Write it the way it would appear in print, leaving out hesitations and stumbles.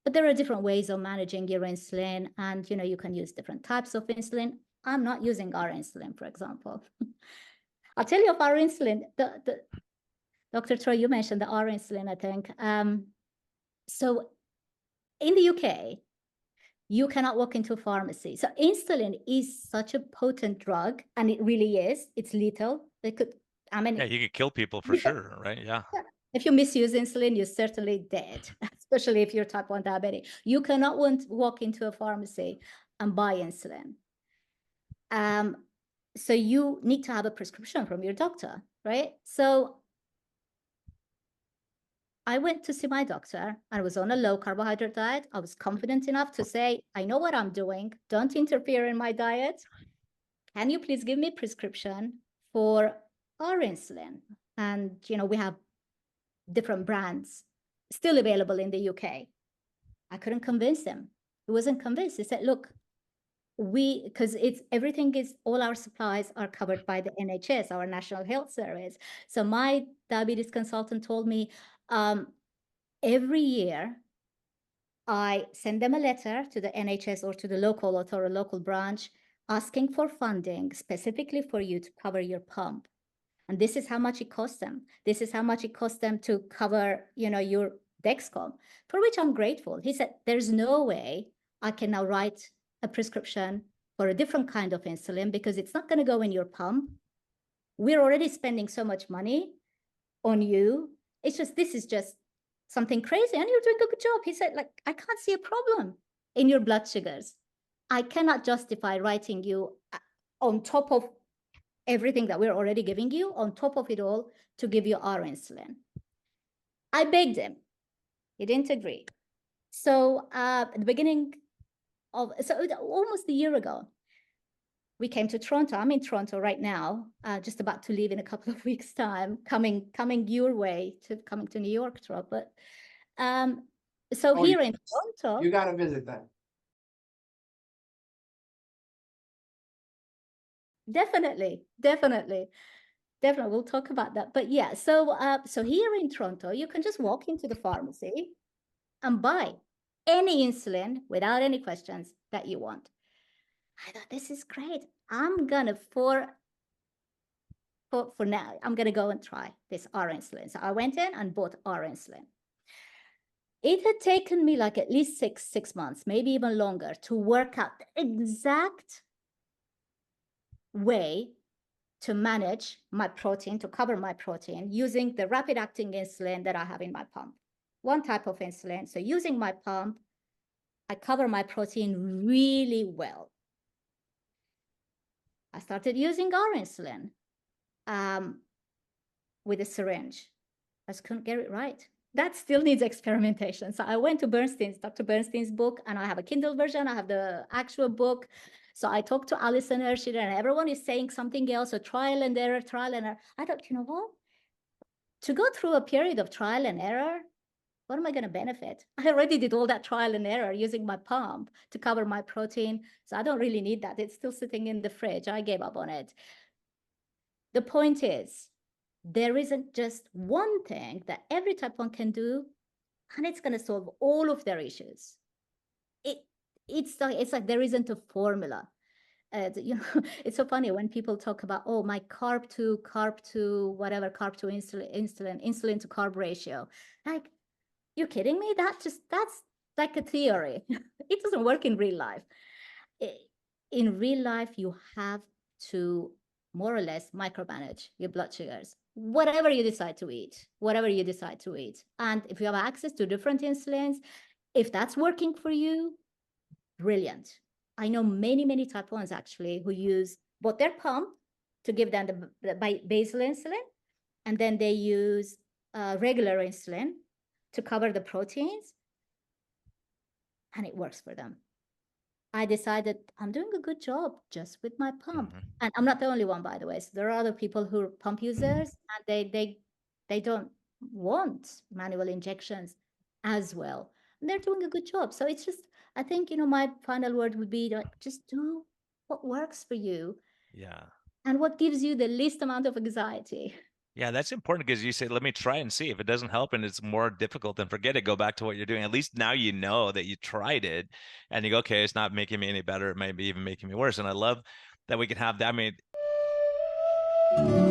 But there are different ways of managing your insulin, and you can use different types of insulin. I'm not using our insulin, for example. I'll tell you of our insulin. Dr. Troy, you mentioned the our insulin, I think. So in the UK, you cannot walk into a pharmacy. So insulin is such a potent drug, and it really is. It's lethal. Yeah, you could kill people for sure, right? Yeah. yeah. If you misuse insulin, you're certainly dead, especially if you're type 1 diabetic. You cannot walk into a pharmacy and buy insulin. So you need to have a prescription from your doctor, right? So I went to see my doctor. I was on a low carbohydrate diet. I was confident enough to say, I know what I'm doing. Don't interfere in my diet. Can you please give me a prescription for our insulin? And, we have different brands still available in the UK. I couldn't convince him. He wasn't convinced. He said, look, because all our supplies are covered by the NHS, our National Health Service. So my diabetes consultant told me, every year I send them a letter to the NHS or to the local authority, local branch, asking for funding specifically for you to cover your pump. And this is how much it costs them. This is how much it costs them to cover, your Dexcom, for which I'm grateful. He said, there's no way I can now write a prescription for a different kind of insulin because it's not going to go in your pump. We're already spending so much money on you. This is just something crazy. And you're doing a good job. He said, I can't see a problem in your blood sugars. I cannot justify writing you on top of everything that we're already giving you, on top of it all, to give you our insulin. I begged him. He didn't agree. So at the beginning almost a year ago, we came to Toronto. I'm in Toronto right now, just about to leave in a couple of weeks' time, coming your way coming to New York, Toronto. But here in Toronto, you got to visit that. Definitely. We'll talk about that. But yeah, so here in Toronto, you can just walk into the pharmacy and buy any insulin without any questions that you want. I thought, this is great. I'm gonna for now, I'm gonna go and try this our insulin. So I went in and bought our insulin. It had taken me like at least six months, maybe even longer, to work out the exact way to manage my protein, to cover my protein, using the rapid acting insulin that I have in my pump. One type of insulin. So using my pump, I cover my protein really well. I started using our insulin with a syringe. I just couldn't get it right. That still needs experimentation. So I went to Dr. Bernstein's book, and I have a Kindle version. I have the actual book. So I talked to Alison Hershey, and everyone is saying something else, so trial and error. I thought, you know what? To go through a period of trial and error, what am I going to benefit? I already did all that trial and error using my pump to cover my protein. So I don't really need that. It's still sitting in the fridge. I gave up on it. The point is, there isn't just one thing that every type 1 can do, and it's going to solve all of their issues. It's like there isn't a formula. It's so funny when people talk about, oh, my carb to insulin to carb ratio. Like, you're kidding me? That's like a theory. It doesn't work in real life. In real life, you have to more or less micromanage your blood sugars, whatever you decide to eat. And if you have access to different insulins, if that's working for you, brilliant. I know many type 1s actually who use both their pump to give them the basal insulin, and then they use regular insulin to cover the proteins, and it works for them. I decided I'm doing a good job just with my pump. And I'm not the only one, by the way. So there are other people who are pump users, and they don't want manual injections as well. And they're doing a good job. So it's just, I think, my final word would be like, just do what works for you. Yeah. And what gives you the least amount of anxiety. Yeah, that's important because you say, let me try and see. If it doesn't help and it's more difficult, then forget it. Go back to what you're doing. At least now you know that you tried it and you go, okay, it's not making me any better. It might be even making me worse. And I love that we can have that. I mean,